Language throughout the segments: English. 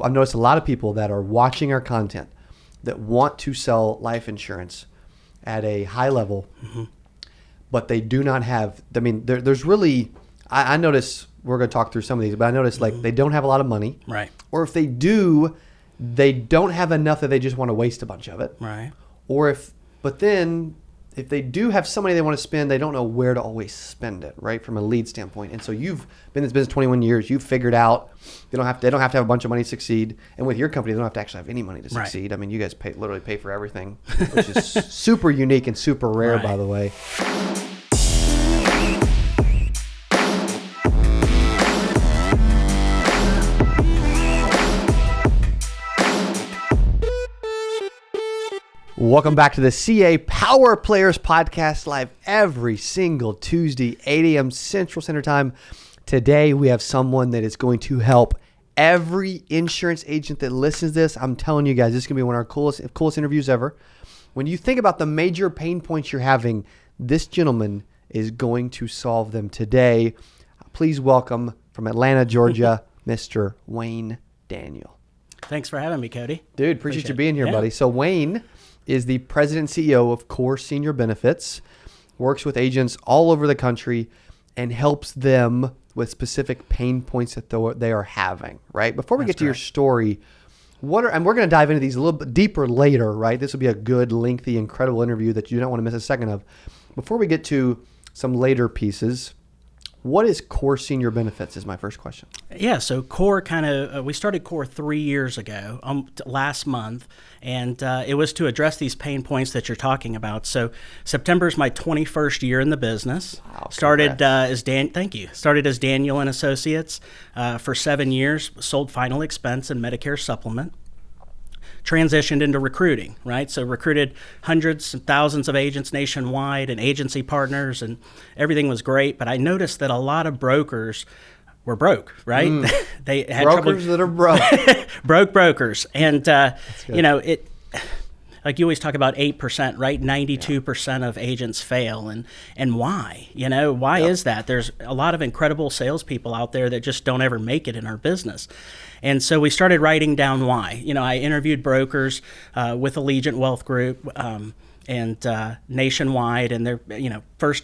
I've noticed a lot of people that are watching our content that want to sell life insurance at a high level, but they do not have, there's really, I notice, we're going to talk through some of these, but I notice like they don't have a lot of money. Right. Or if they do, they don't have enough that they just want to waste a bunch of it. Right. But then if they do have some money they want to spend, they don't know where to always spend it, right? From a lead standpoint. And so you've been in this business 21 years. You've figured out they don't have to have a bunch of money to succeed. And with your company, they don't have to actually have any money to succeed. Right. I mean, you guys literally pay for everything, which is super unique and super rare, by the way. Welcome back to the CA Power Players Podcast, live every single Tuesday, 8 a.m. Central Standard Time. Today, we have someone that is going to help every insurance agent that listens to this. I'm telling you guys, this is going to be one of our coolest interviews ever. When you think about the major pain points you're having, this gentleman is going to solve them today. Please welcome from Atlanta, Georgia, Mr. Wayne Daniel. Thanks for having me, Cody. Dude, appreciate you being here, buddy. So Wayne is the president and CEO of Core Senior Benefits, works with agents all over the country, and helps them with specific pain points that they are having, right? Before we get to your story, and we're going to dive into these a little bit deeper later, right? This will be a good, lengthy, incredible interview that you don't want to miss a second of. Before we get to some later pieces, what is Core Senior Benefits is my first question. Yeah, so Core we started Core 3 years ago, last month, and it was to address these pain points that you're talking about. So September is my 21st year in the business. Wow, started as Daniel and Associates for 7 years, sold final expense and Medicare supplement. Transitioned into recruiting, right? So recruited hundreds and thousands of agents nationwide and agency partners, and everything was great. But I noticed that a lot of brokers were broke, right? They had brokers that are broke. broke brokers. And, it, like you always talk about 8%, right? 92% of agents fail. And why? Why is that? There's a lot of incredible salespeople out there that just don't ever make it in our business. And so we started writing down why. I interviewed brokers with Allegiant Wealth Group and nationwide, and they're,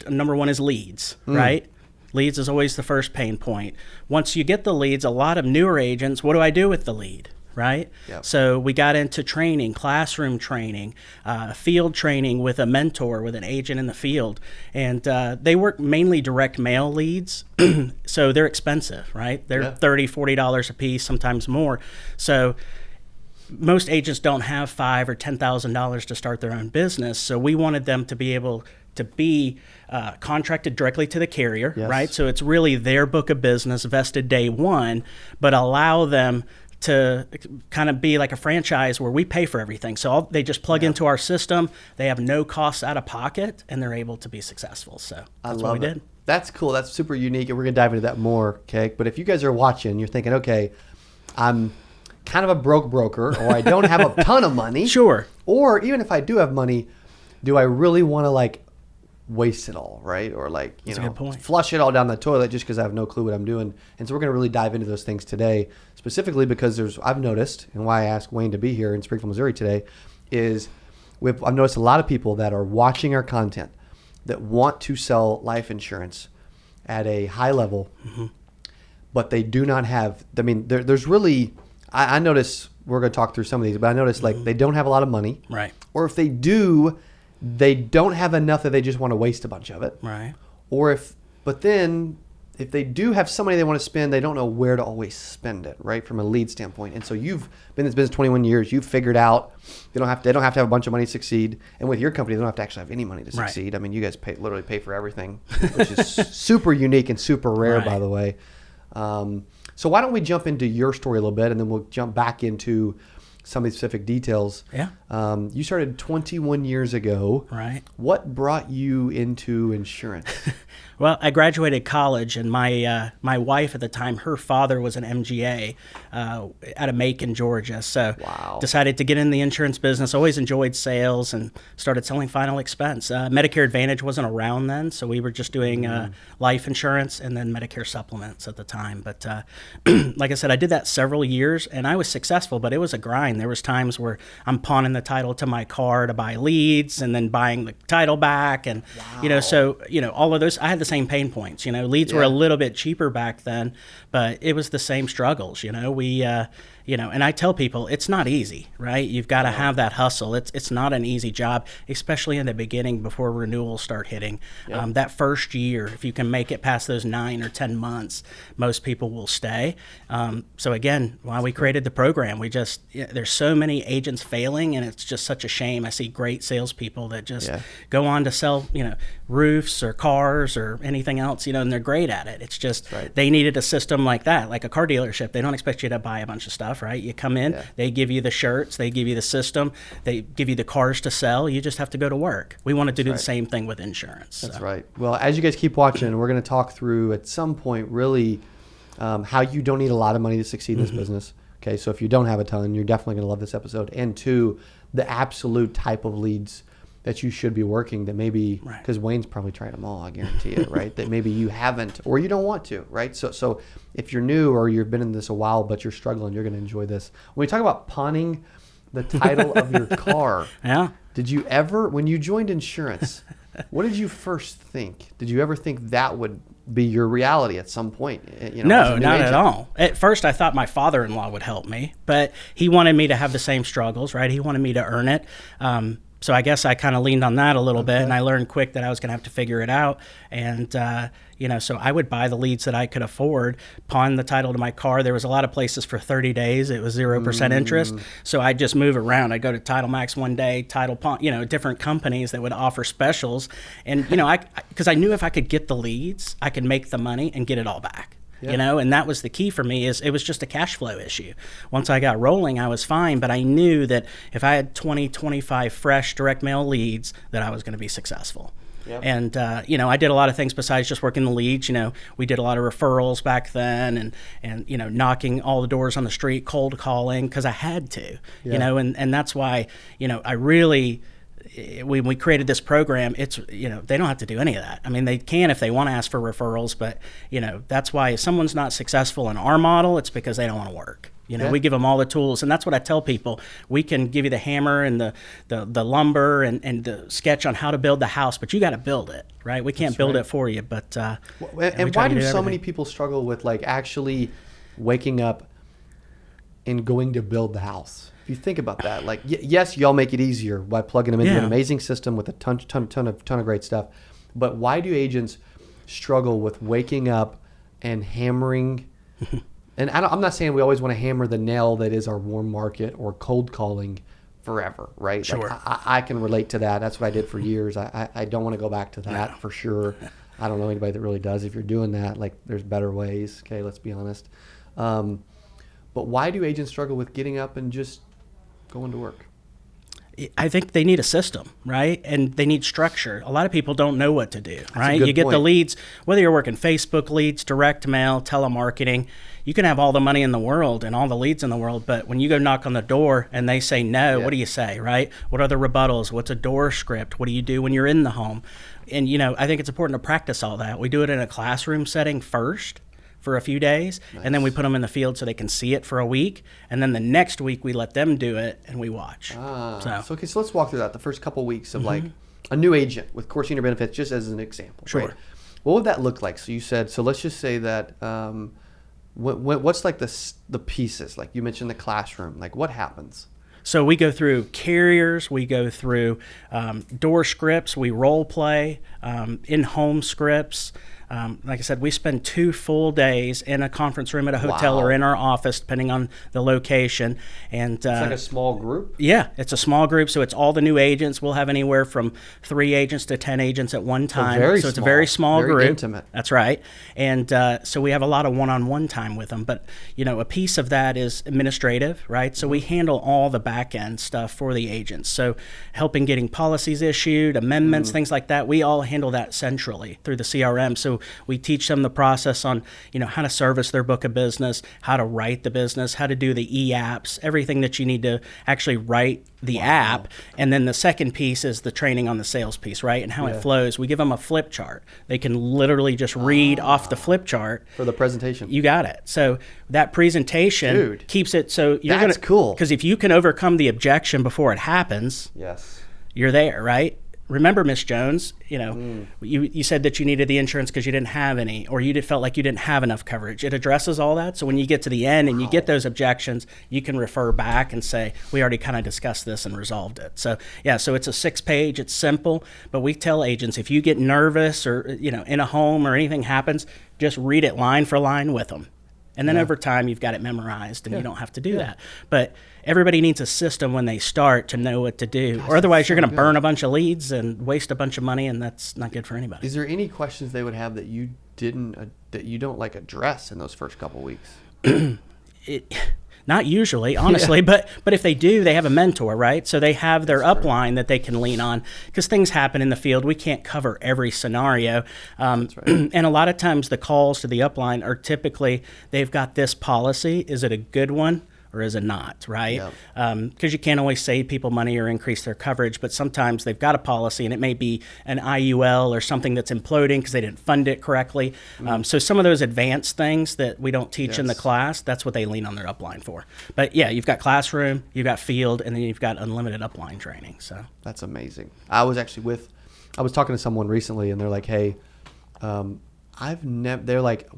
number one is leads, right? Leads is always the first pain point. Once you get the leads, a lot of newer agents, what do I do with the lead? Right? Yep. So we got into training, classroom training, field training with a mentor, with an agent in the field. And they work mainly direct mail leads. So they're expensive, right? They're $30, $40 a piece, sometimes more. So most agents don't have $5,000 or $10,000 to start their own business. So we wanted them to be able to be contracted directly to the carrier, right? So it's really their book of business vested day one, but allow them to kind of be like a franchise where we pay for everything. So they just plug into our system. They have no costs out of pocket, and they're able to be successful. So that's what we did. That's cool. That's super unique, and we're going to dive into that more, okay? But if you guys are watching, you're thinking, okay, I'm kind of a broke broker, or I don't have a ton of money. Sure. Or even if I do have money, do I really want to waste it all, right? Or flush it all down the toilet just because I have no clue what I'm doing. And so we're going to really dive into those things today, specifically because I've noticed, and why I asked Wayne to be here in Springfield, Missouri today, is I've noticed a lot of people that are watching our content that want to sell life insurance at a high level, but they do not have, there's really, I notice, we're going to talk through some of these, but I notice they don't have a lot of money. Right. Or if they do, they don't have enough that they just want to waste a bunch of it. Right. But then if they do have some money they want to spend, they don't know where to always spend it, right? From a lead standpoint. And so you've been in this business 21 years. You've figured out they don't have to have a bunch of money to succeed. And with your company, they don't have to actually have any money to succeed. Right. I mean, you guys literally pay for everything, which is super unique and super rare, by the way. So why don't we jump into your story a little bit, and then we'll jump back into some of the specific details. Yeah. You started 21 years ago. Right. What brought you into insurance? Well, I graduated college, and my wife at the time, her father was an MGA out of Macon, Georgia. So decided to get in the insurance business. Always enjoyed sales and started selling final expense. Medicare Advantage wasn't around then, so we were just doing life insurance and then Medicare supplements at the time. But like I said, I did that several years, and I was successful, but it was a grind. There was times where I'm pawning the title to my car to buy leads and then buying the title back. And, so, all of those, I had the same pain points. Leads were a little bit cheaper back then, but it was the same struggles. And I tell people it's not easy, right? You've got to have that hustle. It's not an easy job, especially in the beginning before renewals start hitting. That first year, if you can make it past those 9 or 10 months, most people will stay. So again, why we created the program, there's so many agents failing, and it's just such a shame. I see great salespeople that just go on to sell, roofs or cars or anything else, and they're great at it. It's just they needed a system like that, like a car dealership. They don't expect you to buy a bunch of stuff, right? You come in, they give you the shirts, they give you the system, they give you the cars to sell. You just have to go to work. We wanted to do the same thing with insurance. That's right. Well, as you guys keep watching, we're going to talk through at some point really how you don't need a lot of money to succeed in this business. Okay, so if you don't have a ton, you're definitely going to love this episode. And two, the absolute type of leads that you should be working that maybe, because Wayne's probably tried them all, I guarantee it, right? That maybe you haven't or you don't want to, right? So if you're new or you've been in this a while but you're struggling, you're going to enjoy this. When we talk about pawning the title of your car, did you ever, when you joined insurance, what did you first think? Did you ever think that would be your reality at some point? No, not at all. At first, I thought my father-in-law would help me, but he wanted me to have the same struggles, right? He wanted me to earn it. So I guess I kind of leaned on that a little bit, and I learned quick that I was going to have to figure it out. And, so I would buy the leads that I could afford, pawn the title to my car. There was a lot of places for 30 days. It was 0% interest. So I'd just move around. I'd go to Title Max one day, Title Pawn, different companies that would offer specials. And, because I knew if I could get the leads, I could make the money and get it all back. And that was the key for me. Is it was just a cash flow issue. Once I got rolling, I was fine, but I knew that if I had 20, 25 fresh direct mail leads, that I was going to be successful. And, I did a lot of things besides just working the leads. We did a lot of referrals back then and knocking all the doors on the street, cold calling, because I had to, and that's why, I really, when we created this program, it's, they don't have to do any of that. I mean, they can if they want to ask for referrals, but, that's why if someone's not successful in our model, it's because they don't want to work. We give them all the tools, and that's what I tell people. We can give you the hammer and the lumber and the sketch on how to build the house, but you got to build it, right? We can't build it for you, but and why do so many people struggle with actually waking up and going to build the house? If you think about that, yes, y'all make it easier by plugging them into an amazing system with a ton of great stuff. But why do agents struggle with waking up and hammering? And I'm not saying we always want to hammer the nail that is our warm market or cold calling forever, right? Sure. I can relate to that. That's what I did for years. I don't want to go back to that for sure. I don't know anybody that really does. If you're doing that, there's better ways. Okay, let's be honest. But why do agents struggle with getting up and just going to work? I think they need a system, right? And they need structure. A lot of people don't know what to do, right? You get point. The leads, whether you're working Facebook leads, direct mail, telemarketing, you can have all the money in the world and all the leads in the world, but when you go knock on the door and they say no, what do you say, right? What are the rebuttals? What's a door script? What do you do when you're in the home? And, I think it's important to practice all that. We do it in a classroom setting first for a few days, and then we put them in the field so they can see it for a week, and then the next week we let them do it and we watch. So let's walk through that. The first couple of weeks of a new agent with Core Senior Benefits, just as an example. Sure. Right? What would that look like? So you said, so let's just say that what's the pieces? Like you mentioned the classroom. What happens? So we go through carriers, we go through door scripts, we role play, in-home scripts. Like I said, we spend 2 full days in a conference room at a hotel or in our office, depending on the location. And it's like a small group? Yeah, it's a small group. So it's all the new agents. We'll have anywhere from 3 agents to 10 agents at one time. So it's a very small group. Very intimate. That's right. And so we have a lot of one-on-one time with them. But, a piece of that is administrative, right? So we handle all the back-end stuff for the agents. So helping getting policies issued, amendments, things like that, we all handle that centrally through the CRM. So we teach them the process on, how to service their book of business, how to write the business, how to do the e-apps, everything that you need to actually write the app. And then the second piece is the training on the sales piece, right? And how it flows. We give them a flip chart. They can literally just read off the flip chart. For the presentation. You got it. So that presentation keeps it so you're That's cool. Because if you can overcome the objection before it happens, you're there, right? Remember, Miss Jones, you said that you needed the insurance because you didn't have any, or you felt like you didn't have enough coverage. It addresses all that. So when you get to the end and you get those objections, you can refer back and say, we already kind of discussed this and resolved it. So, so it's a 6-page, it's simple, but we tell agents, if you get nervous or, in a home or anything happens, just read it line for line with them. And then over time, you've got it memorized and you don't have to do that. But everybody needs a system when they start to know what to do. Or otherwise, you're going to burn a bunch of leads and waste a bunch of money, and that's not good for anybody. Is there any questions they would have that you don't address in those first couple weeks? Not usually, honestly, but if they do, they have a mentor, right? So they have their upline that they can lean on because things happen in the field. We can't cover every scenario. That's right. And a lot of times the calls to the upline are typically, they've got this policy. Is it a good one? Or is it not, right? Because you can't always save people money or increase their coverage, but sometimes they've got a policy and it may be an IUL or something that's imploding because they didn't fund it correctly. So some of those advanced things that we don't teach in the class, that's what they lean on their upline for. But you've got classroom, you've got field, and then you've got unlimited upline training. So that's amazing. I was talking to someone recently and they're like, hey,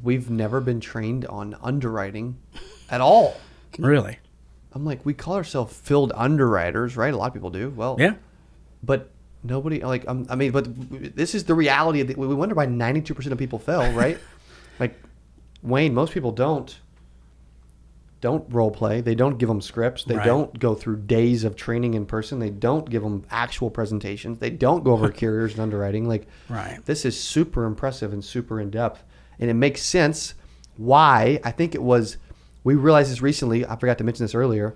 we've never been trained on underwriting at all. Really? I'm like, we call ourselves field underwriters, right? A lot of people do. Well, but nobody but this is the reality. We wonder why 92% of people fail, right? Like, Wayne, most people don't role play. They don't give them scripts. They don't go through days of training in person. They don't give them actual presentations. They don't go over carriers and underwriting. This is super impressive and super in depth, and it makes sense why. I think it was. We realized this recently. I forgot to mention this earlier.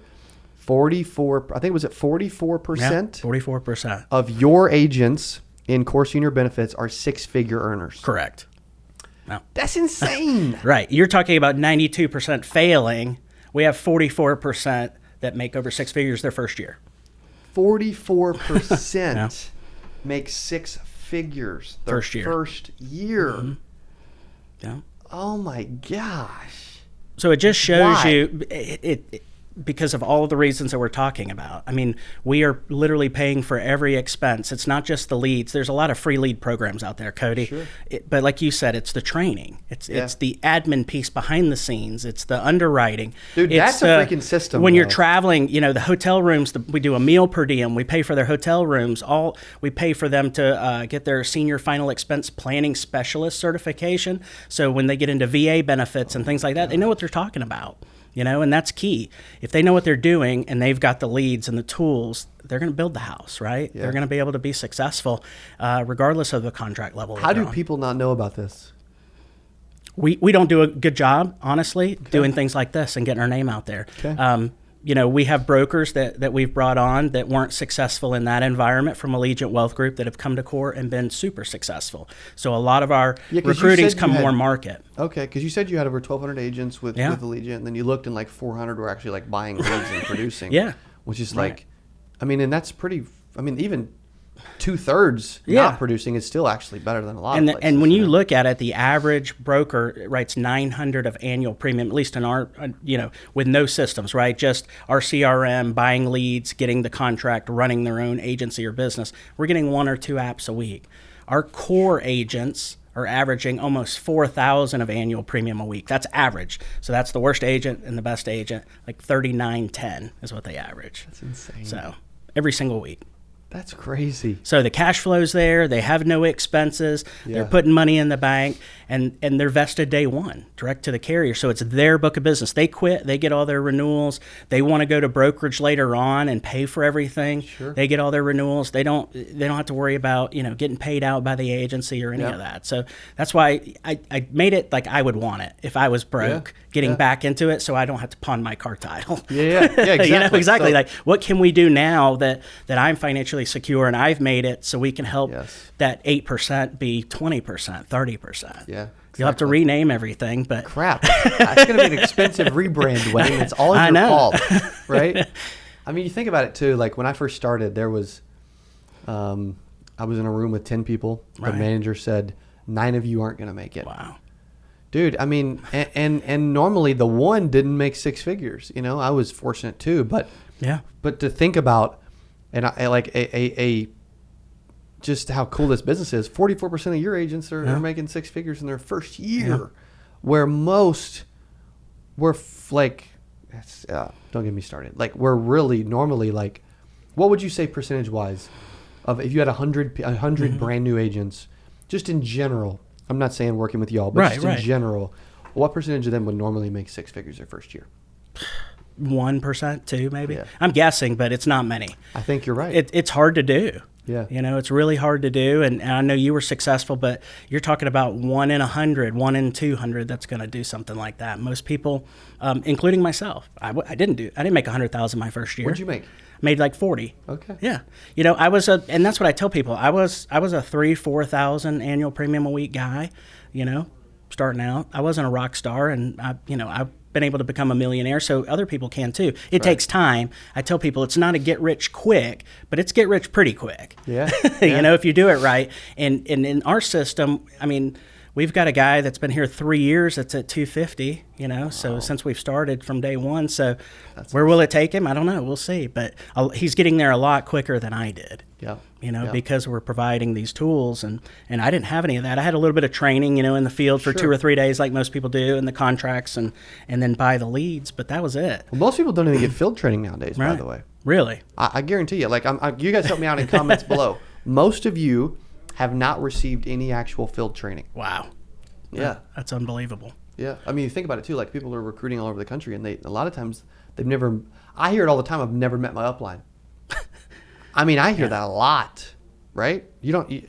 44%. I think it was at 44%. 44% of your agents in core senior benefits are 6-figure earners. Correct. No. That's insane. Right. You're talking about 92% failing. We have 44% that make over 6 figures their first year. 44% make 6 figures their first year. Mm-hmm. Yeah. Oh my gosh. So it just shows you it because of all of the reasons that we're talking about. I mean, we are literally paying for every expense. It's not just the leads. There's a lot of free lead programs out there, Cody. Sure. But like you said, it's the training. It's the admin piece behind the scenes. It's the underwriting. Dude, that's a freaking system. When you're traveling, the hotel rooms, we do a meal per diem. We pay for their hotel rooms. We pay for them to get their senior final expense planning specialist certification. So when they get into VA benefits and things like that, they know what they're talking about. And that's key. If they know what they're doing and they've got the leads and the tools, they're going to build the house, right? Yeah. They're going to be able to be successful regardless of the contract level. How do people not know about this? We don't do a good job, honestly, doing things like this and getting our name out there. Okay. We have brokers that we've brought on that weren't successful in that environment from Allegiant Wealth Group that have come to core and been super successful. So a lot of our recruiting's come more market. Okay, because you said you had over 1,200 agents with Allegiant, and then you looked and 400 were actually buying leads and producing. Yeah. Which is and that's pretty, even 2/3 not producing is still actually better than a lot of places. And when you look at it, the average broker writes $900 of annual premium, at least in our, with no systems, right? Just our CRM, buying leads, getting the contract, running their own agency or business. We're getting 1 or 2 apps a week. Our core agents are averaging almost $4,000 of annual premium a week. That's average. So that's the worst agent and the best agent, $39.10 is what they average. That's insane. So every single week. That's crazy. So the cash flow's there. They have no expenses. They're putting money in the bank, and they're vested day one, direct to the carrier. So it's their book of business. They quit. They get all their renewals. They want to go to brokerage later on and pay for everything. Sure. They get all their renewals. They don't have to worry about getting paid out by the agency or any of that. So that's why I made it like I would want it if I was broke, getting back into it, so I don't have to pawn my car title. Yeah, exactly. Exactly. So, like, what can we do now that I'm financially secure and I've made it so we can help that 8% be 20%, 30%. Yeah. Exactly. You'll have to rename everything, but crap. It's going to be an expensive rebrand, Wayne. It's all your fault, right? I mean, you think about it too. Like when I first started, there was, I was in a room with 10 people. The manager said, 9 of you aren't going to make it. Wow. Dude, I mean, and normally the one didn't make 6 figures. I was fortunate too, but to think about. And I like just how cool this business is. 44% of your agents are making 6 figures in their first year, where most were don't get me started. Like we're really normally like, what would you say percentage wise of if you had 100 brand new agents, just in general? I'm not saying working with y'all, but in general, what percentage of them would normally make 6 figures their first year? 1%, 2 maybe. I'm guessing, but it's not many. I think you're right. It's hard to do. Yeah. It's really hard to do. And I know you were successful, but you're talking about 1 in 100, 1 in 200 that's going to do something like that. Most people, including myself, I didn't make 100,000 my first year. What'd you make? Made like 40. Okay. Yeah. And that's what I tell people. I was a 3,000-4,000 annual premium a week guy, starting out. I wasn't a rock star, and I've been able to become a millionaire, so other people can too. It takes time. I tell people it's not a get rich quick, but it's get rich pretty quick. Yeah. If you do it right. And in our system, I mean, we've got a guy that's been here 3 years that's at 250, so since we've started from day one. So where will it take him? I don't know. We'll see. But he's getting there a lot quicker than I did. Yeah. Because we're providing these tools, and I didn't have any of that. I had a little bit of training, in the field for 2 or 3 days like most people do, and the contracts and then buy the leads, but that was it. Well, most people don't even get field training nowadays, by the way. Really? I guarantee you. Like, you guys help me out in comments below. Most of you have not received any actual field training. Wow. Yeah. That's unbelievable. Yeah. I mean, you think about it too. Like, people are recruiting all over the country, and a lot of times they've never. I hear it all the time. I've never met my upline. I mean, I hear that a lot, right?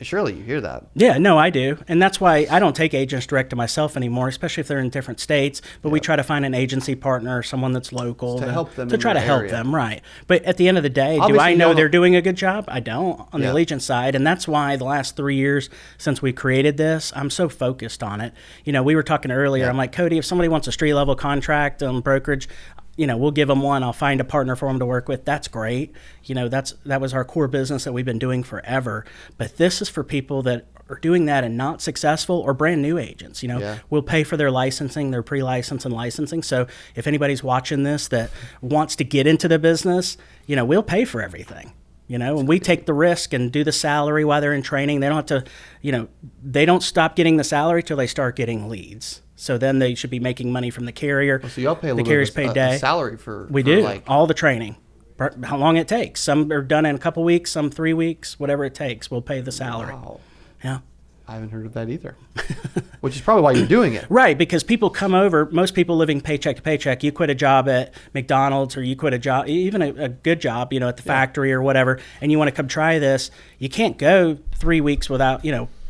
Surely you hear that. Yeah, no, I do. And that's why I don't take agents direct to myself anymore, especially if they're in different states. But we try to find an agency partner or someone that's local to help them. To try to help them, right. But at the end of the day, do I know they're doing a good job? I don't on the Allegiant side. And that's why the last 3 years since we created this, I'm so focused on it. We were talking earlier. I'm like, Cody, if somebody wants a street level contract brokerage, we'll give them one. I'll find a partner for them to work with. That's great. That was our core business that we've been doing forever. But this is for people that are doing that and not successful, or brand new agents. We'll pay for their licensing, their pre-license and licensing. So if anybody's watching this that wants to get into the business, we'll pay for everything. And we take the risk and do the salary while they're in training. They don't have to, they don't stop getting the salary till they start getting leads. So then they should be making money from the carrier. So y'all pay a the little bit of a salary for we do all the training, how long it takes. Some are done in a couple weeks, some 3 weeks, whatever it takes. We'll pay the salary. Wow. Yeah. I haven't heard of that either, which is probably why you're doing it. Right, because people come over, most people living paycheck to paycheck. You quit a job at McDonald's, or you quit a job, even a good job, at the factory or whatever, and you want to come try this. You can't go 3 weeks without,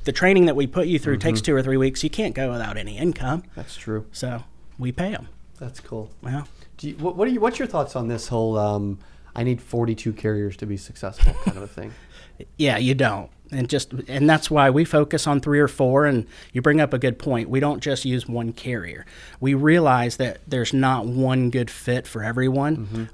the training that we put you through takes 2 or 3 weeks. You can't go without any income. That's true. So we pay them. That's cool. Yeah. What's your thoughts on this whole I need 42 carriers to be successful kind of a thing? Yeah, you don't. And that's why we focus on 3 or 4. And you bring up a good point. We don't just use one carrier. We realize that there's not one good fit for everyone,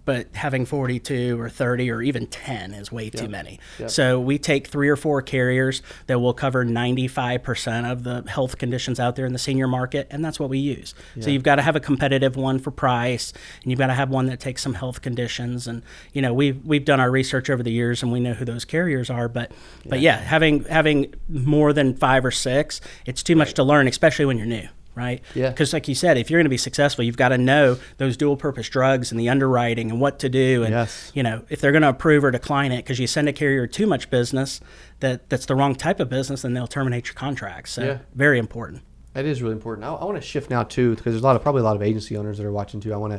but having 42 or 30 or even 10 is way too many. Yep. So we take 3 or 4 carriers that will cover 95% of the health conditions out there in the senior market, and that's what we use. Yeah. So you've got to have a competitive one for price, and you've got to have one that takes some health conditions. And we've done our research over the years, and we know who those carriers are, but having more than 5 or 6, it's too much to learn, especially when you're new. right? Yeah. Because like you said, if you're going to be successful, you've got to know those dual purpose drugs and the underwriting and what to do. And, if they're going to approve or decline it because you send a carrier too much business that's the wrong type of business, then they'll terminate your contract. So very important. It is really important. I want to shift now too, because there's probably a lot of agency owners that are watching too. I want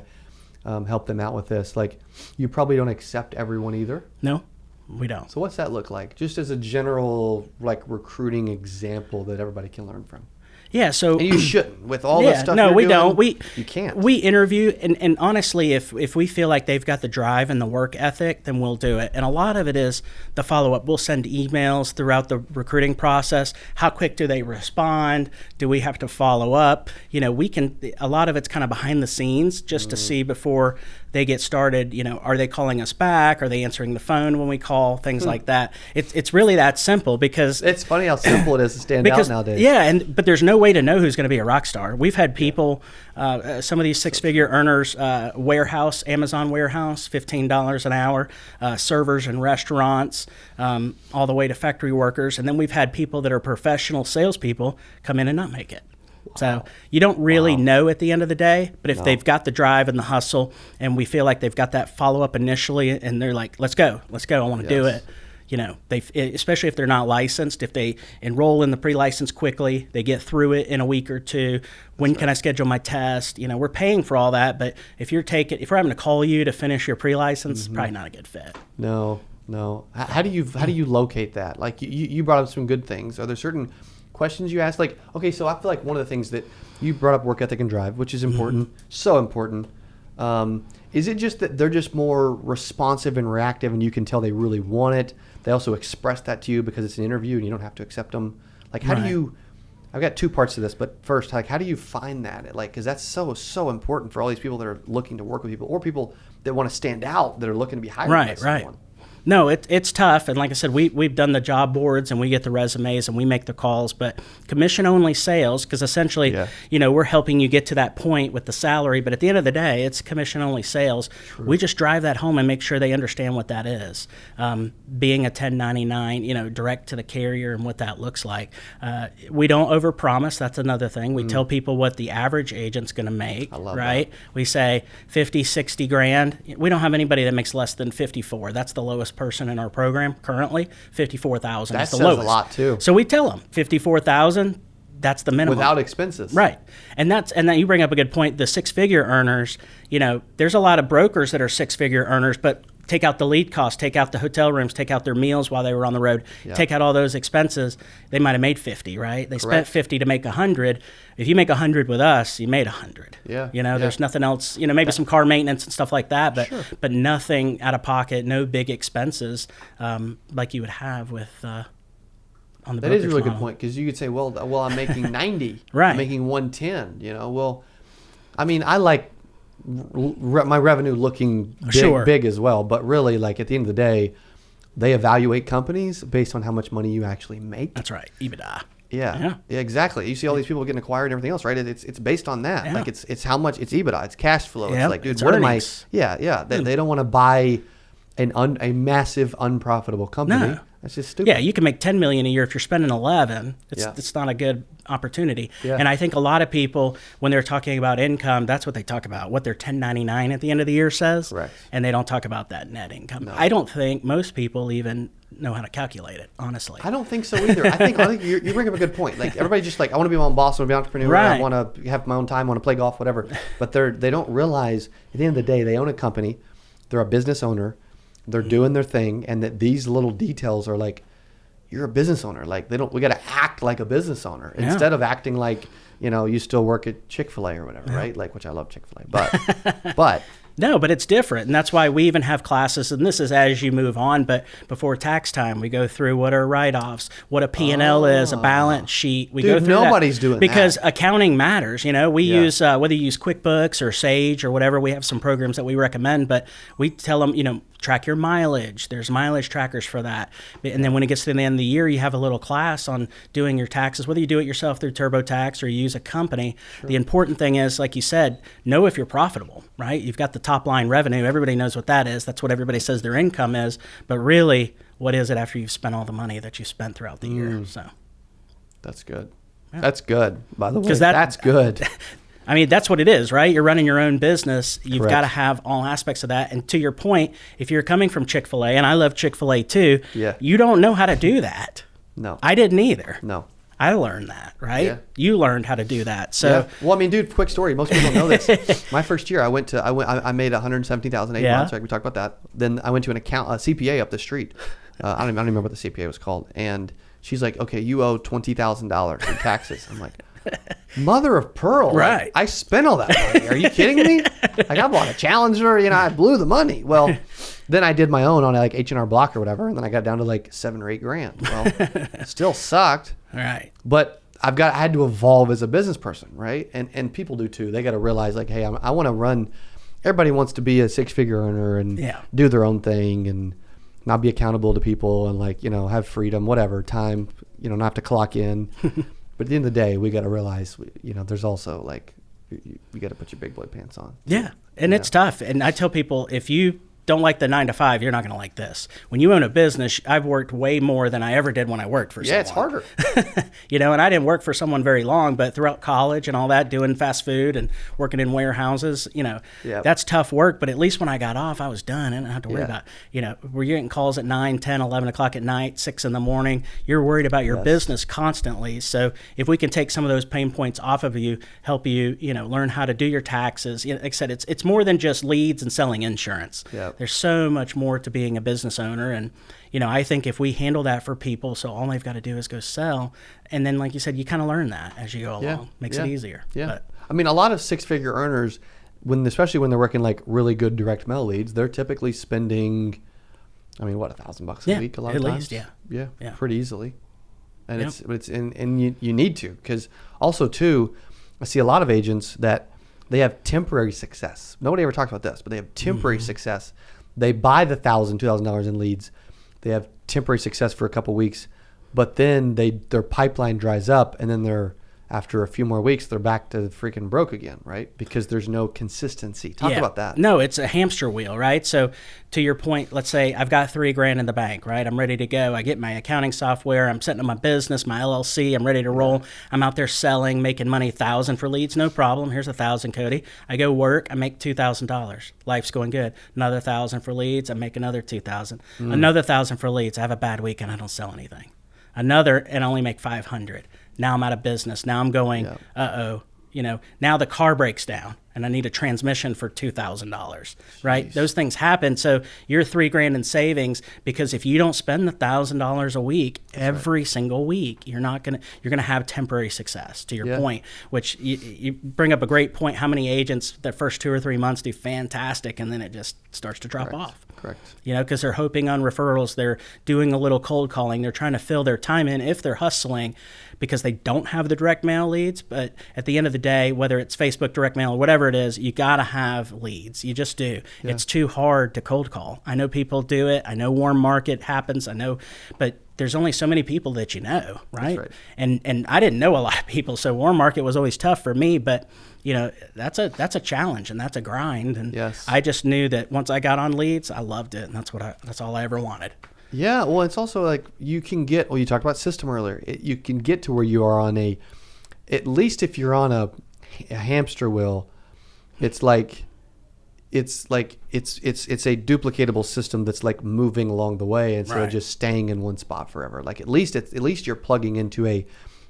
to help them out with this. Like, you probably don't accept everyone either. No, we don't. So what's that look like? Just as a general recruiting example that everybody can learn from. Yeah, so and you shouldn't with all the stuff. No, we don't. You can't. We interview, and honestly, if we feel like they've got the drive and the work ethic, then we'll do it. And a lot of it is the follow up. We'll send emails throughout the recruiting process. How quick do they respond? Do we have to follow up? We can. A lot of it's kind of behind the scenes, just to see before they get started. Are they calling us back? Are they answering the phone when we call? Things like that. It's really that simple, because it's funny how simple it is to stand out nowadays. Yeah, but there's no way to know who's going to be a rock star. We've had people, some of these six-figure earners, warehouse, Amazon warehouse, $15 an hour, servers in restaurants, all the way to factory workers. And then we've had people that are professional salespeople come in and not make it. Wow. So you don't really know at the end of the day, but if they've got the drive and the hustle, and we feel like they've got that follow-up initially, and they're like, let's go, I want to do it. Especially if they're not licensed, if they enroll in the pre-license quickly, they get through it in a week or two. When can I schedule my test? We're paying for all that, but if we're having to call you to finish your pre-license, probably not a good fit. No. How do you locate that? Like, you brought up some good things. Are there certain questions you ask? Like, okay, so I feel like one of the things that you brought up, work ethic and drive, which is important, so important. Is it just that they're just more responsive and reactive, and you can tell they really want it? They also express that to you because it's an interview and you don't have to accept them. Like, how do you? I've got two parts to this, but first, like, how do you find that? Like, because that's so important for all these people that are looking to work with people, or people that want to stand out, that are looking to be hired by someone. Right. No, it's tough. And like I said, we've done the job boards and we get the resumes and we make the calls, but commission-only sales, because essentially, we're helping you get to that point with the salary, but at the end of the day, it's commission-only sales. True. We just drive that home and make sure they understand what that is. Being a 1099, direct to the carrier, and what that looks like. We don't overpromise. That's another thing. We tell people what the average agent's going to make, right? That. We say 50, 60 grand. We don't have anybody that makes less than 54. That's the lowest person in our program currently. 54,000 is the lowest. That says a lot too. So we tell them 54,000. That's the minimum without expenses, right? And then you bring up a good point. The six-figure earners, there's a lot of brokers that are six-figure earners, but take out the lead costs, take out the hotel rooms, take out their meals while they were on the road, take out all those expenses. They might have made 50, right? They spent 50 to make 100. If you make 100 with us, you made 100. There's nothing else. Maybe some car maintenance and stuff like that, but nothing out of pocket, no big expenses like you would have with. On the that is a really good point, because you could say, well, I'm making 90, right? I'm making 110. Well, I mean, I like my revenue looking big as well, but really, like, at the end of the day, they evaluate companies based on how much money you actually make. That's right, EBITDA. Yeah, exactly. You see all these people getting acquired and everything else, right? It's based on that. Yeah. Like, it's how much, it's EBITDA, it's cash flow. It's like, dude, what earnings. They don't want to buy a massive unprofitable company. No. That's just stupid. Yeah, you can make $10 million a year if you're spending 11. It's not a good opportunity. Yeah. And I think a lot of people, when they're talking about income, that's what they talk about, what their 1099 at the end of the year says. Correct. And they don't talk about that net income. No. I don't think most people even know how to calculate it, honestly. I don't think so either. I think you bring up a good point. Like, everybody's just like, I want to be my own boss, I want to be an entrepreneur, right. I want to have my own time, I want to play golf, whatever. But they don't realize at the end of the day, they own a company, they're a business owner, they're doing their thing, and that these little details are like, you're a business owner. Like, we got to act like a business owner instead of acting like, you still work at Chick-fil-A or whatever, right? Like, which I love Chick-fil-A, but no, but it's different. And that's why we even have classes, and this is as you move on, but before tax time, we go through what are write-offs, what a P&L is, a balance sheet. We go through nobody's doing that. Because accounting matters. We use, whether you use QuickBooks or Sage or whatever, we have some programs that we recommend, but we tell them, track your mileage. There's mileage trackers for that. And then when it gets to the end of the year, you have a little class on doing your taxes, whether you do it yourself through TurboTax or you use a company. Sure. The important thing is, like you said, know if you're profitable, right? You've got the top line revenue. Everybody knows what that is. That's what everybody says their income is. But really, what is it after you've spent all the money that you spent throughout the year? So that's good. That's good, by the way. Because that's good. I mean, that's what it is, right? You're running your own business. You've got to have all aspects of that. And to your point, if you're coming from Chick-fil-A, and I love Chick-fil-A too, you don't know how to do that. No. I didn't either. No. I learned that, right? Yeah. You learned how to do that. So, well, I mean, dude, quick story. Most people don't know this. My first year, I made $117,000 8 months. Right? We talked about that. Then I went to a CPA up the street. I don't even remember what the CPA was called. And she's like, "Okay, you owe $20,000 in taxes." I'm like, mother of pearl. Right. Like, I spent all that money. Are you kidding me? Like, I bought a Challenger, I blew the money. Well, then I did my own on like H&R Block or whatever. And then I got down to like $7,000 or $8,000. Well, it still sucked. Right. But I had to evolve as a business person. Right. And people do too. They got to realize like, hey, I want to run. Everybody wants to be a 6-figure earner and do their own thing and not be accountable to people and like, have freedom, whatever, time, not have to clock in. But at the end of the day, we got to realize, there's also like, you got to put your big boy pants on. Yeah. And it's tough. And I tell people, if you don't like the 9 to 5, you're not going to like this. When you own a business, I've worked way more than I ever did when I worked for someone. Yeah, it's harder. And I didn't work for someone very long, but throughout college and all that, doing fast food and working in warehouses, that's tough work. But at least when I got off, I was done. I didn't have to worry about, were you getting calls at 9, 10, 11 o'clock at night, 6 in the morning? You're worried about your business constantly. So if we can take some of those pain points off of you, help you, learn how to do your taxes. Like I said, it's more than just leads and selling insurance. Yeah. There's so much more to being a business owner. And, I think if we handle that for people, so all they've got to do is go sell. And then, like you said, you kind of learn that as you go along. Makes it easier. Yeah. But, I mean, a lot of 6-figure earners, especially when they're working like really good direct mail leads, they're typically spending, $1,000 a week a lot of times. At least, yeah. Pretty easily. And you need to, because also too, I see a lot of agents that they have temporary success. Nobody ever talks about this, but they have temporary success. They buy the $1,000, $2,000 in leads. They have temporary success for a couple weeks, but then their pipeline dries up, and then after a few more weeks, they're back to freaking broke again, right? Because there's no consistency. Talk about that. No, it's a hamster wheel, right? So to your point, let's say I've got $3,000 in the bank, right? I'm ready to go. I get my accounting software. I'm setting up my business, my LLC. I'm ready to roll. I'm out there selling, making money, $1,000 for leads. No problem. Here's $1,000, Cody. I go work. I make $2,000. Life's going good. Another $1,000 for leads. I make another $2,000. Another $1,000 for leads. I have a bad week and I don't sell anything. Another and only make $500. Now I'm out of business. Now I'm going, now the car breaks down and I need a transmission for $2,000, right? Those things happen. So you're $3,000 in savings because if you don't spend the $1,000 a week every single week, you're going to have temporary success, to your point, which you bring up a great point. How many agents the first 2 or 3 months do fantastic and then it just starts to drop off. Correct. Because they're hoping on referrals. They're doing a little cold calling. They're trying to fill their time in if they're hustling because they don't have the direct mail leads. But at the end of the day, whether it's Facebook direct mail or whatever it is, you got to have leads. You just do. Yeah. It's too hard to cold call. I know people do it. I know warm market happens. I know, but there's only so many people that right? That's right. And I didn't know a lot of people, so warm market was always tough for me. But that's a challenge and that's a grind. And I just knew that once I got on leads, I loved it, and that's all I ever wanted. Yeah, well, it's also like you can get. Well, you talked about system earlier. You can get to where you are on at least if you're on a hamster wheel, it's a duplicatable system that's like moving along the way instead of just staying in one spot forever. Like at least you're plugging into a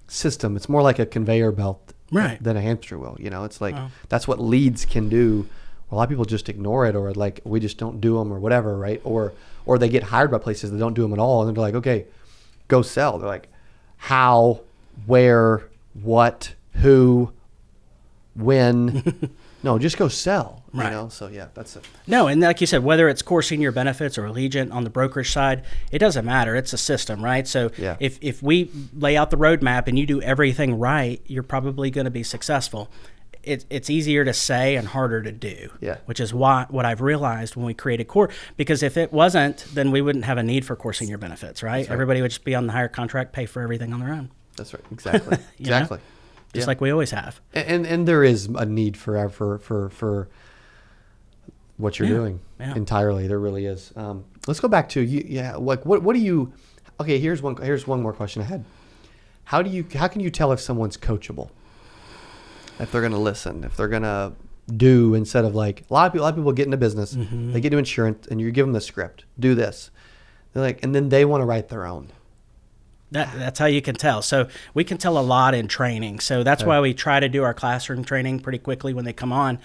system. It's more like a conveyor belt than a hamster wheel. It's like that's what leads can do. A lot of people just ignore it, or like we just don't do them, or whatever, right? Or they get hired by places that don't do them at all, and they're like, okay, go sell. They're like, how, where, what, who, when? No, just go sell. So that's it. No, and like you said, whether it's core senior benefits or Allegiant on the brokerage side, it doesn't matter. It's a system, right? So if we lay out the roadmap and you do everything right, you're probably going to be successful. It's easier to say and harder to do, which is what I've realized when we created core, because if it wasn't, then we wouldn't have a need for core senior benefits, right? Everybody would just be on the higher contract, pay for everything on their own. That's right. Exactly. Exactly. Just like we always have. And there is a need for what you're doing entirely. There really is. Let's go back to you. Yeah. Like what do you, okay, here's one more question I had. How can you tell if someone's coachable? If they're going to listen, if they're going to do instead of like a lot of people get into business, they get into insurance, and you give them the script, do this. They're like, and then they want to write their own. That's how you can tell. So we can tell a lot in training. So that's why we try to do our classroom training pretty quickly when they come on,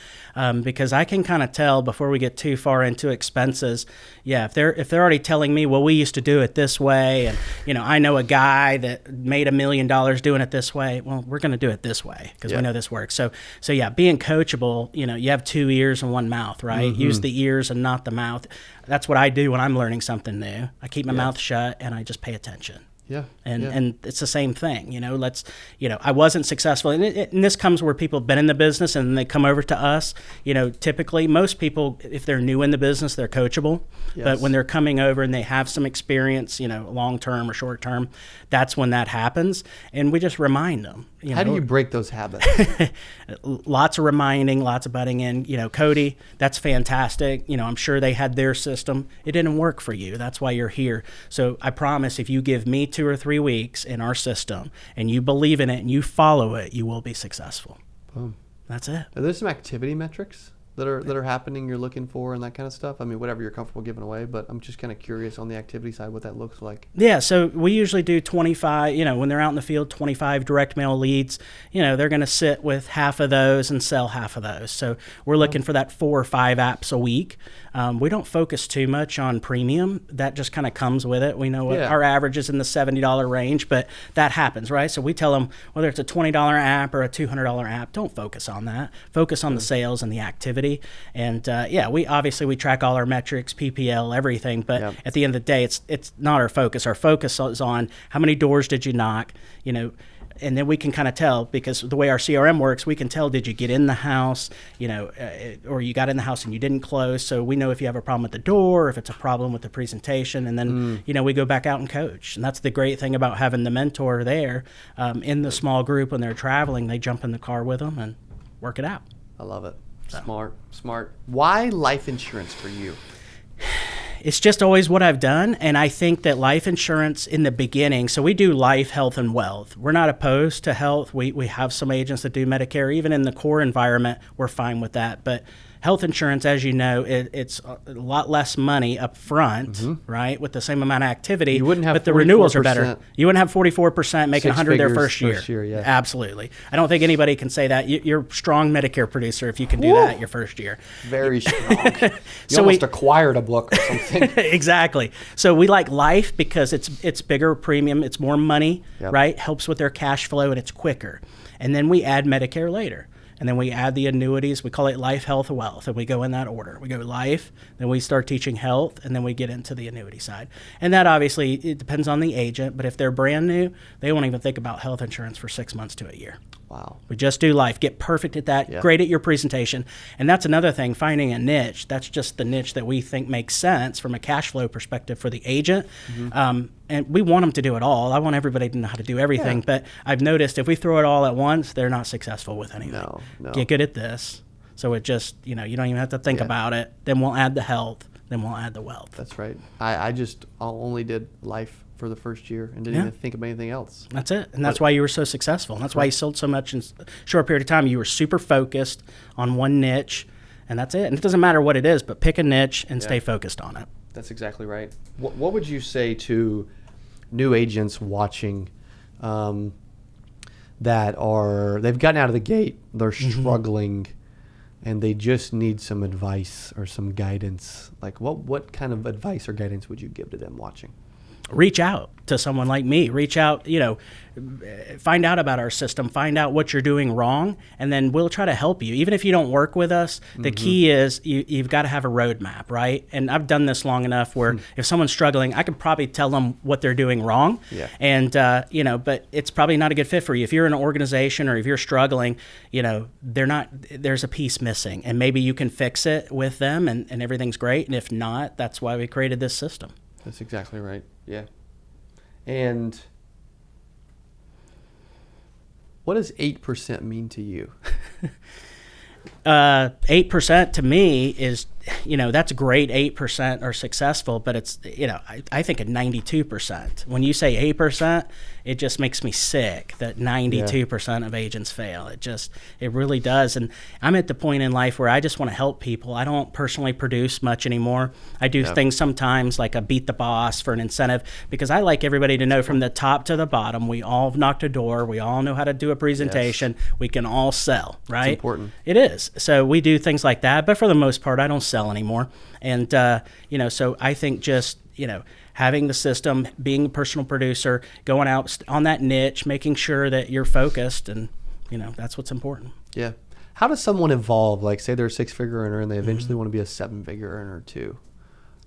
because I can kind of tell before we get too far into expenses. Yeah, if they're already telling me, well, we used to do it this way, and I know a guy that made $1 million doing it this way. Well, we're going to do it this way because we know this works. So yeah, being coachable. You have 2 ears and 1 mouth, right? Use the ears and not the mouth. That's what I do when I'm learning something new. I keep my mouth shut and I just pay attention. Yeah. And it's the same thing, I wasn't successful. And this comes where people have been in the business and they come over to us. Typically most people, if they're new in the business, they're coachable. Yes. But when they're coming over and they have some experience, long-term or short-term, that's when that happens. And we just remind them. How do you break those habits? Lots of reminding, lots of butting in. Cody, that's fantastic. I'm sure they had their system. It didn't work for you. That's why you're here. So I promise if you give me 2 or 3 weeks in our system and you believe in it and you follow it, you will be successful. Boom. That's it. Are there some activity metrics that are happening you're looking for and that kind of stuff? I mean, whatever you're comfortable giving away, but I'm just kind of curious on the activity side what that looks like. Yeah, so we usually do 25, when they're out in the field, 25 direct mail leads. They're going to sit with half of those and sell half of those. So we're looking for that 4 or 5 apps a week. We don't focus too much on premium. That just kind of comes with it. We know what our average is in the $70 range, but that happens, right? So we tell them whether it's a $20 app or a $200 app, don't focus on that. Focus on the sales and the activity. And we track all our metrics, PPL, everything. But at the end of the day, it's not our focus. Our focus is on how many doors did you knock, and then we can kind of tell, because the way our CRM works, we can tell, did you get in the house, or you got in the house and you didn't close. So we know if you have a problem with the door, or if it's a problem with the presentation, and then, we go back out and coach. And that's the great thing about having the mentor there in the small group. When they're traveling, they jump in the car with them and work it out. I love it. So. Smart. Why life insurance for you? It's just always what I've done, and I think that life insurance in the beginning, so we do life, health, and wealth. We're not opposed to health. We have some agents that do Medicare. Even in the core environment, we're fine with that. But health insurance, as you know, it's a lot less money up front, right, with the same amount of activity. You wouldn't have, but the renewals are better. You wouldn't have 44% making 100 their first year. Yeah. Absolutely. I don't think anybody can say that. You're a strong Medicare producer if you can do that your first year. Very strong. You almost acquired a book or something. Exactly. So we like life because it's bigger premium, it's more money, right? Helps with their cash flow, and it's quicker. And then we add Medicare later. And then we add the annuities. We call it life, health, wealth, and we go in that order. We go life, then we start teaching health, and then we get into the annuity side. And that obviously, it depends on the agent, but if they're brand new, they won't even think about health insurance for 6 months to a year. Wow. We just do life. Get perfect at that. Great at your presentation. And that's another thing, finding a niche. That's just the niche that we think makes sense from a cash flow perspective for the agent. And we want them to do it all. I want everybody to know how to do everything. But I've noticed if we throw it all at once, they're not successul with anything. No. Get good at this. So it just, you don't even have to think about it. Then we'll add the health. Then we'll add the wealth. That's right. I only did life for the first year and didn't even think of anything else. That's it. And that's why you were so successful. And that's why you sold so much in a short period of time. You were super focused on one niche, and that's it. And it doesn't matter what it is, but pick a niche and stay focused on it. That's exactly right. What would you say to new agents watching they've gotten out of the gate, they're struggling, and they just need some advice or some guidance? Like what kind of advice or guidance would you give to them watching? Reach out to someone like me. Reach out, find out about our system, find out what you're doing wrong, and then we'll try to help you. Even if you don't work with us, the key is you've got to have a roadmap, right? And I've done this long enough where if someone's struggling, I could probably tell them what they're doing wrong. Yeah. And, but it's probably not a good fit for you. If you're in an organization or if you're struggling, there's a piece missing, and maybe you can fix it with them and everything's great. And if not, that's why we created this system. That's exactly right. Yeah. And what does 8% mean to you? 8% to me is, that's great. 8% are successful, but it's, I think at 92%. When you say 8%, it just makes me sick that 92% of agents fail. It really does. And I'm at the point in life where I just want to help people. I don't personally produce much anymore. I do things sometimes like a beat the boss for an incentive, because I like everybody to know from the top to the bottom, we all knocked a door. We all know how to do a presentation. Yes. We can all sell, right? It's important. It is. So we do things like that, but for the most part, I don't sell anymore. And, so I think just, having the system, being a personal producer, going out on that niche, making sure that you're focused, and, that's what's important. Yeah. How does someone evolve? Like, say they're a 6-figure earner and they eventually want to be a 7-figure earner too.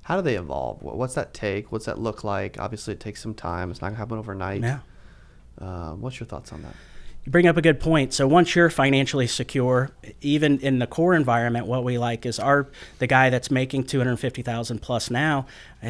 How do they evolve? What's that take? What's that look like? Obviously, it takes some time. It's not going to happen overnight. Yeah. What's your thoughts on that? You bring up a good point. So once you're financially secure, even in the core environment, what we like is the guy that's making $250,000 plus now,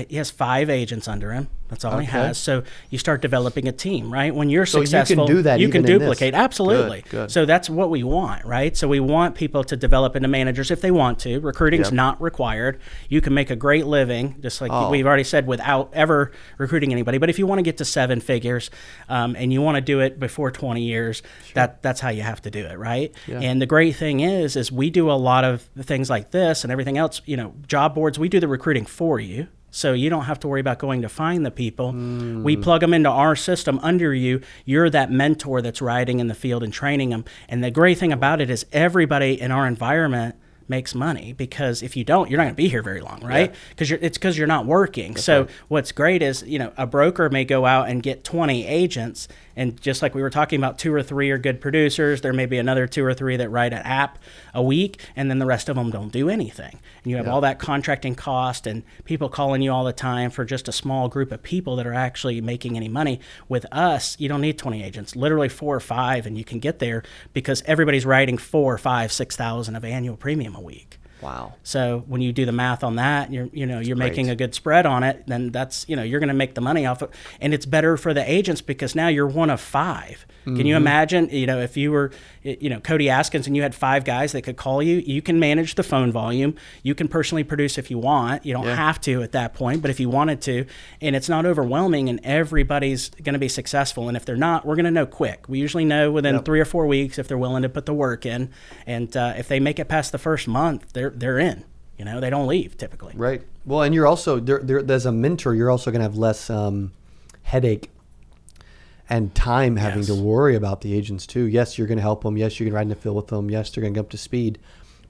he has 5 agents under him. That's all he has. So you start developing a team, right? When you're successful, you can do that. You can duplicate. Absolutely. Good. So that's what we want, right? So we want people to develop into managers if they want to. Recruiting's not required. You can make a great living, just like we've already said, without ever recruiting anybody. But if you want to get to 7 figures and you want to do it before 20 years, that's how you have to do it, right? Yeah. And the great thing is we do a lot of things like this and everything else. Job boards, we do the recruiting for you. So you don't have to worry about going to find the people. We plug them into our system under you. You're that mentor that's riding in the field and training them. And the great thing about it is everybody in our environment makes money, because if you don't, you're not going to be here very long, right? Because you're not working. That's so right. What's great is, a broker may go out and get 20 agents, and just like we were talking about, 2 or 3 are good producers. There may be another 2 or 3 that write an app a week, and then the rest of them don't do anything. And you have all that contracting cost and people calling you all the time for just a small group of people that are actually making any money. With us, you don't need 20 agents, literally 4 or 5, and you can get there because everybody's writing 4, 5, 6,000 of annual premium a week. Wow. So when you do the math on that, you're making a good spread on it, then that's, you're going to make the money off it. And it's better for the agents because now you're one of 5. Can you imagine, if you were, Cody Askins and you had 5 guys that could call you, you can manage the phone volume. You can personally produce if you want. You don't have to at that point, but if you wanted to, and it's not overwhelming, and everybody's going to be successful. And if they're not, we're going to know quick. We usually know within 3 or 4 weeks if they're willing to put the work in. And if they make it past the first month, they're in. They don't leave typically. Right. Well, and you're also there's a mentor. You're also going to have less headache and time having to worry about the agents too. Yes, you're going to help them. Yes, you're going to ride in the field with them. Yes, they're going to get up to speed,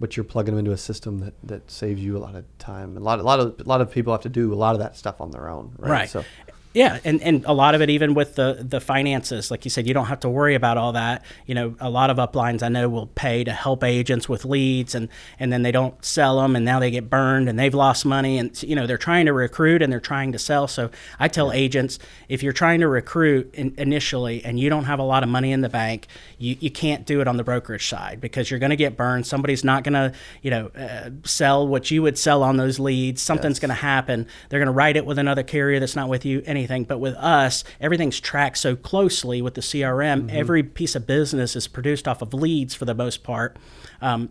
but you're plugging them into a system that saves you a lot of time. A lot of people have to do a lot of that stuff on their own. Right. So. Yeah, and a lot of it, even with the finances, like you said, you don't have to worry about all that. A lot of uplines I know will pay to help agents with leads, and then they don't sell them, and now they get burned, and they've lost money, and they're trying to recruit and they're trying to sell. So I tell agents, if you're trying to recruit initially and you don't have a lot of money in the bank, you can't do it on the brokerage side because you're going to get burned. Somebody's not going to sell what you would sell on those leads. Something's going to happen. They're going to write it with another carrier that's not with you. Anything. But with us, everything's tracked so closely with the CRM. Every piece of business is produced off of leads for the most part.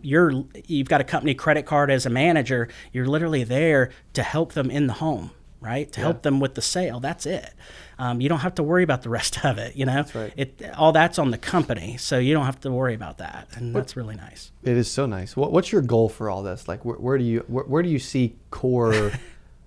You've got a company credit card as a manager. You're literally there to help them in the home, right? To help them with the sale. That's it. You don't have to worry about the rest of it. That's right. All that's on the company, so you don't have to worry about that, and that's really nice. It is so nice. What's your goal for all this? Like, where do you see core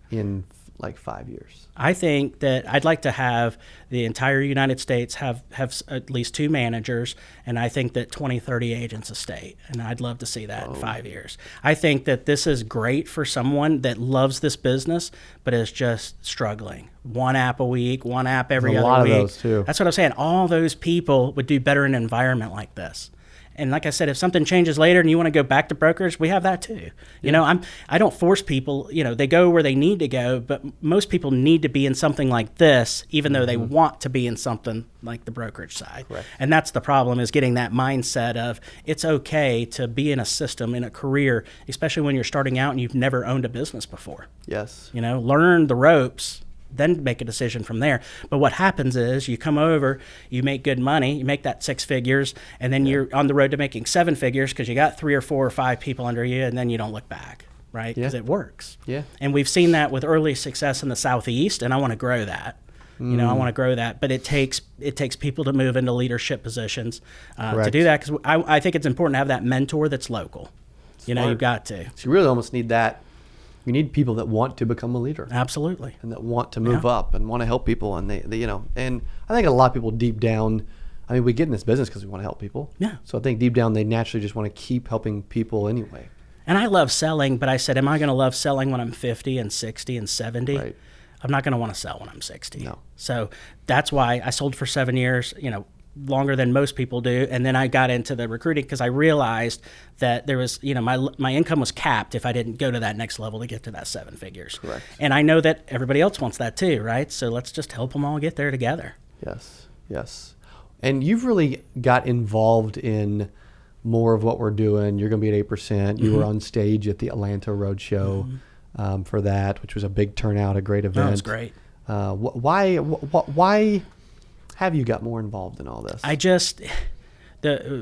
in like 5 years? I think that I'd like to have the entire United States have at least 2 managers, and I think that 20, 30 agents a state, and I'd love to see that in 5 years. I think that this is great for someone that loves this business but is just struggling. 1 app a week, 1 app every other week. A lot of those too. That's what I'm saying. All those people would do better in an environment like this. And like I said, if something changes later and you want to go back to brokers, we have that too. I don't force people, they go where they need to go, but most people need to be in something like this, even though they want to be in something like the brokerage side. Correct. And that's the problem, is getting that mindset of it's okay to be in a system, in a career, especially when you're starting out and you've never owned a business before. Yes. Learn the ropes then make a decision from there. But what happens is you come over, you make good money, you make that 6 figures, and then you're on the road to making 7 figures because you got 3 or 4 or 5 people under you, and then you don't look back, right? Because it works. Yeah. And we've seen that with early success in the Southeast, and I want to grow that. You know, I want to grow that, but it takes people to move into leadership positions to do that, because I think it's important to have that mentor that's local. Smart. You know, you've got to. So you really almost need that. You need people that want to become a leader. Absolutely. And that want to move up and want to help people, and they you know, and I think a lot of people deep down, I mean, we get in this business because we want to help people. Yeah. So I think deep down they naturally just want to keep helping people anyway. And I love selling, but I said, am I going to love selling when I'm 50 and 60 and 70? Right. I'm not going to want to sell when I'm 60. No. So that's why I sold for 7 years, you know, longer than most people do. And then I got into the recruiting because I realized that there was, you know, my income was capped if I didn't go to that next level to get to that 7 figures. Correct. And I know that everybody else wants that too, right? So let's just help them all get there together. Yes, yes. And you've really got involved in more of what we're doing. You're going to be at 8%. You were on stage at the Atlanta Roadshow. For that, which was a big turnout, a great event. That was great. Why have you got more involved in all this?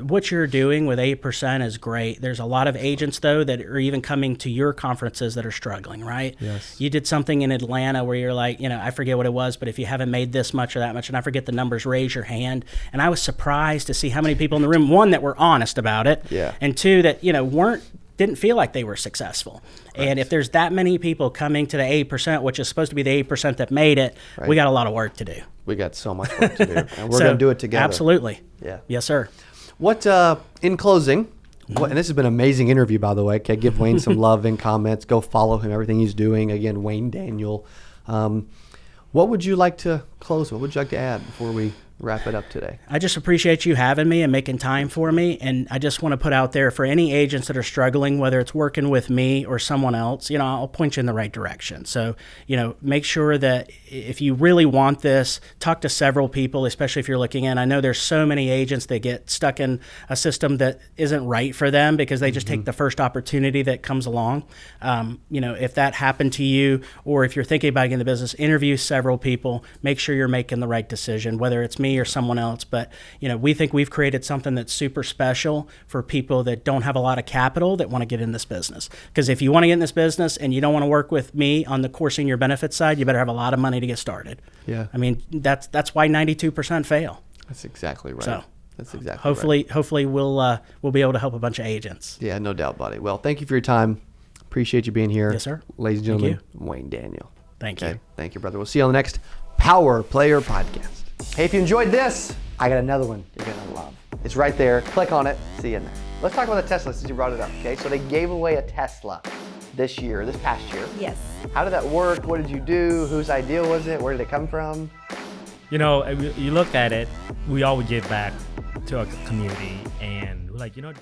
What you're doing with 8% is great. There's a lot of agents, though, that are even coming to your conferences that are struggling, right? Yes. You did something in Atlanta where you're like, you know, I forget what it was, but if you haven't made this much or that much, and I forget the numbers, raise your hand. And I was surprised to see how many people in the room, one, that were honest about it, and two, that, you know, didn't feel like they were successful. Right. And if there's that many people coming to the 8%, which is supposed to be the 8% that made it, we got a lot of work to do. We got so much work to do. And we're going to do it together. Absolutely. Yeah. Yes, sir. What, in closing, and this has been an amazing interview, by the way. Okay, give Wayne some love in comments. Go follow him, everything he's doing. Again, Wayne Daniel. What would you like to close? What would you like to add before we wrap it up today? I just appreciate you having me and making time for me. And I just want to put out there for any agents that are struggling, whether it's working with me or someone else, you know, I'll point you in the right direction. So, you know, make sure that if you really want this, talk to several people, especially if you're looking in. I know there's so many agents that get stuck in a system that isn't right for them because they just take the first opportunity that comes along. You know, if that happened to you, or if you're thinking about getting in the business, interview several people, make sure you're making the right decision, whether it's me or someone else. But, you know, we think we've created something that's super special for people that don't have a lot of capital that want to get in this business. Because if you want to get in this business and you don't want to work with me on the core senior benefits side, you better have a lot of money to get started. Yeah. I mean, that's why 92% fail. That's exactly right. So that's exactly hopefully we'll be able to help a bunch of agents. Yeah, no doubt, buddy. Well, thank you for your time. Appreciate you being here. Yes, sir. Ladies and gentlemen, Wayne Daniel. Thank you. Thank you, brother. We'll see you on the next Power Player Podcast. Hey, if you enjoyed this, I got another one you're going to love. It's right there. Click on it. See you in there. Let's talk about the Tesla since you brought it up, okay? So they gave away a Tesla this past year. Yes. How did that work? What did you do? Whose idea was it? Where did it come from? You know, you look at it, we always give back to our community, and we're like, you know,